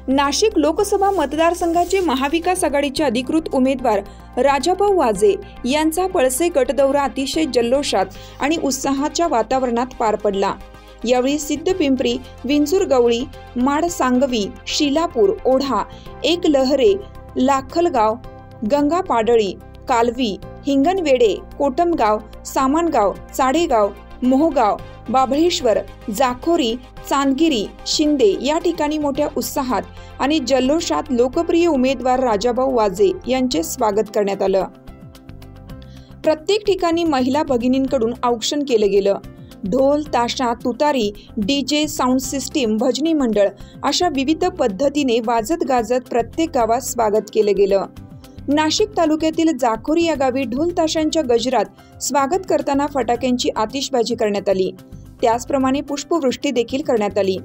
नाशिक लोकसभा मतदारसंघाचे महाविकास आघाडीचे अधिकृत उमेदवार राजाभाऊ वाजे यांचा पळसे गट दौरा अतिशय जल्लोषात आणि उत्साहाच्या वातावरणात पार पडला। यावेळी सिद्धपिंपरी, विंचूरगवळी, माडसांगवी, शिलापूर, ओढा, एक लहरे, लाखलगाव, गंगापाडळी, कालवी, हिंगणवेढे, कोटमगाव, सामानगाव, चाडेगाव, मोहगाव, बाभळेश्वर, जाखोरी, चांदगिरी, शिंदे या ठिकाणी मोठ्या उत्साहात आणि जल्लोषात लोकप्रिय उमेदवार राजाभाऊ वाजे यांचे स्वागत करण्यात आलं। प्रत्येक ठिकाणी महिला भगिनींकडून औक्षण केलं गेलं। ढोल, ताशा, तुतारी, डीजे, साऊंड सिस्टीम, भजनी मंडळ अशा विविध पद्धतीने वाजत गाजत प्रत्येक गावात स्वागत केलं गेलं। नाशिक तालुक्यातील जाखोरी या गावी ढोल ताशांच्या गजरात स्वागत करताना फटाक्यांची आतिषबाजी करण्यात आली। त्याचप्रमाणे पुष्पवृष्टी देखील करण्यात आली।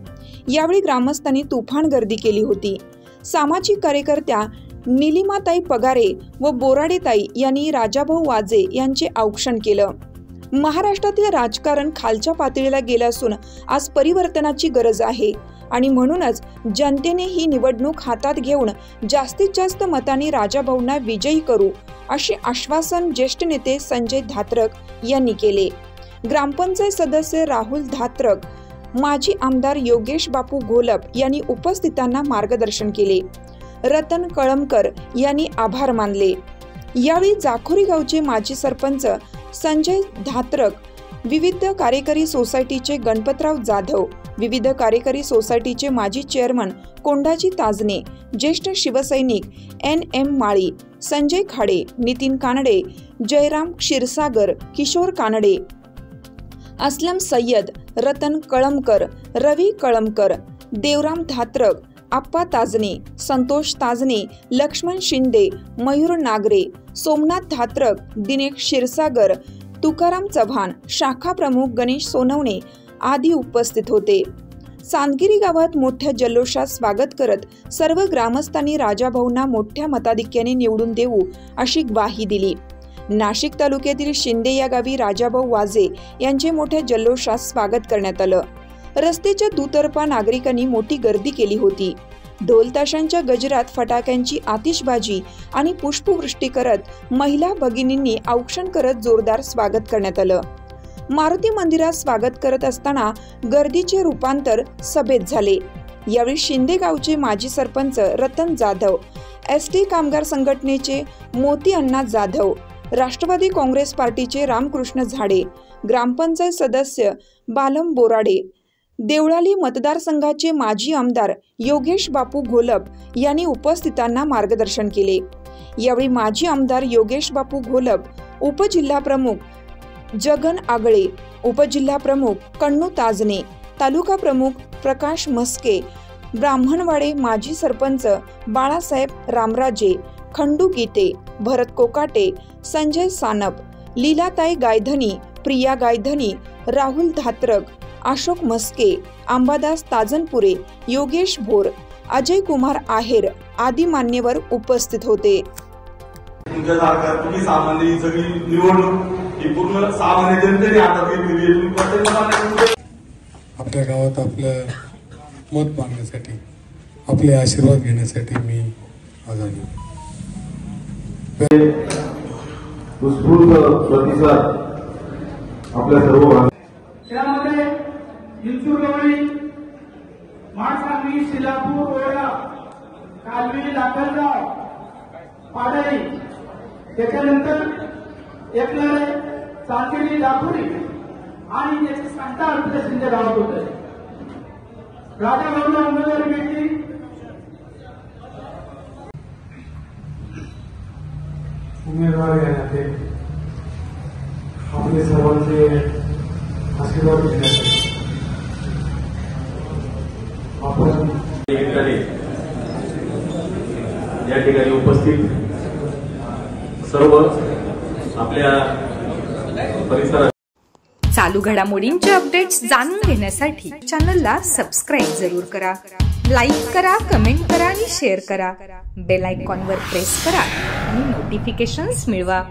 यावेळी ग्रामस्थांनी तुफान गर्दी केली होती। सामाजिक कार्यकर्त्या निलिमाताई पगारे व बोराडेताई यांनी राजाभाऊ वाजे यांचे औक्षण केलं। महाराष्ट्रातील राजकारण खालच्या पातळीला गेलं असून आज परिवर्तनाची गरज आहे आणि म्हणूनच जनतेने ही निवडणूक हातात घेऊन जास्तीत जास्त मतांनी राजाभाऊंना विजयी करू असे आश्वासन ज्येष्ठ नेते संजय धात्रक यांनी केले। ग्रामपंचायत सदस्य राहुल धात्रक, माजी आमदार योगेश बापू घोलप यांनी उपस्थितांना मार्गदर्शन केले। रतन कळमकर यांनी आभार मानले। यावेळी जाखोरी गावचे माजी सरपंच संजय धात्रक, विविध कार्यकारी सोसायटीचे गणपतराव जाधव, विविध कार्यकारी सोसायटीचे माजी चेअरमन कोंडाजी ताजने, ज्येष्ठ शिवसैनिक NM माळी, संजय खाडे, नितीन कानडे, जयराम क्षीरसागर, किशोर कानडे, असलम सय्यद, रतन कळमकर, रवी कळमकर, देवराम धात्रक, आप्पा ताजने, संतोष ताजने, लक्ष्मण शिंदे, मयूर नागरे, सोमनाथ धात्रक, दिनेश क्षीरसागर, तुकाराम चव्हाण, शाखा प्रमुख गणेश सोनवणे आदी उपस्थित होते। चांदगिरी गावात मोठ्या जल्लोषात स्वागत करत सर्व ग्रामस्थांनी राजाभाऊंना मोठ्या मताधिक्याने निवडून देऊ अशी ग्वाही दिली। नाशिक तालुक्यातील शिंदे या गावी राजाभाऊ वाजे यांचे मोठ्या जल्लोषात स्वागत करण्यात आलं। रस्त्याच्या दुतर्फा नागरिकांनी मोठी गर्दी केली होती। ढोल ताशांच्या गजरात फटाक्यांची आतिषबाजी आणि पुष्पवृष्टी करत महिला भगिनींनी औक्षण करत जोरदार स्वागत करण्यात आलं। मारुती मंदिरात स्वागत करत असताना गर्दीचे रूपांतर सभेत झाले। यावेळी शिंदे गावचे माजी सरपंच रतन जाधव, ST कामगार संघटनेचे मोती अण्णा जाधव, राष्ट्रवादी काँग्रेस पार्टीचे रामकृष्ण झाडे, ग्रामपंचायत सदस्य बालम बोराडे, देवळाली मतदारसंघाचे माजी आमदार योगेश बापू घोलप यांनी उपस्थितांना मार्गदर्शन केले। यावेळी माजी आमदार योगेश बापू घोलप, उपजिल्हा प्रमुख जगन आगळे, उपजिल्हा प्रमुख कण्णू ताजने, तालुका प्रमुख प्रकाश मस्के, ब्राह्मणवाडे माजी सरपंच बाळासाहेब रामराजे, खंडू गीते, भरत कोकाटे, संजय सानप, लीलाताई गायधनी, प्रिया गायधनी, राहुल धात्रक, अशोक मस्के, अंबादास ताजनपुरे, योगेश भोर, अजय कुमार आहेर आदी मान्यवर उपस्थित होते। सामान्य सगळी निवडणूक ही पूर्ण सामान्य जनतेने हातात घेतली। आपल्या गावात आपलं मत मागण्यासाठी, आपले आशीर्वाद घेण्यासाठी मी आज आलो। उत्स्फूर्त प्रतिसाद आपल्या सर्व त्यामध्ये विंचूरगवळी, माडसांगवी, शिलापूर, ओढा, कालवी, लाखलगाव, पाडळी, त्याच्यानंतर एकलरे, चांदगिरी, दाखोरी आणि याची सांगता आपल्या शिंदे गावात होत आहे। राजाभाऊला उमेदवारी भेटली। उमेदवार घेण्याचे आपले सर्वांचे आशीर्वाद घेण्यासाठी आपण या ठिकाणी उपस्थित सर्व आपल्या परिसरात चालू घडामोडींचे अपडेट्स जाणून घेण्यासाठी चॅनलला सबस्क्राईब जरूर करा, लाईक करा, कमेंट करा आणि शेअर करा। बेल आयकॉनवर प्रेस करा आणि नोटिफिकेशन्स मिळवा।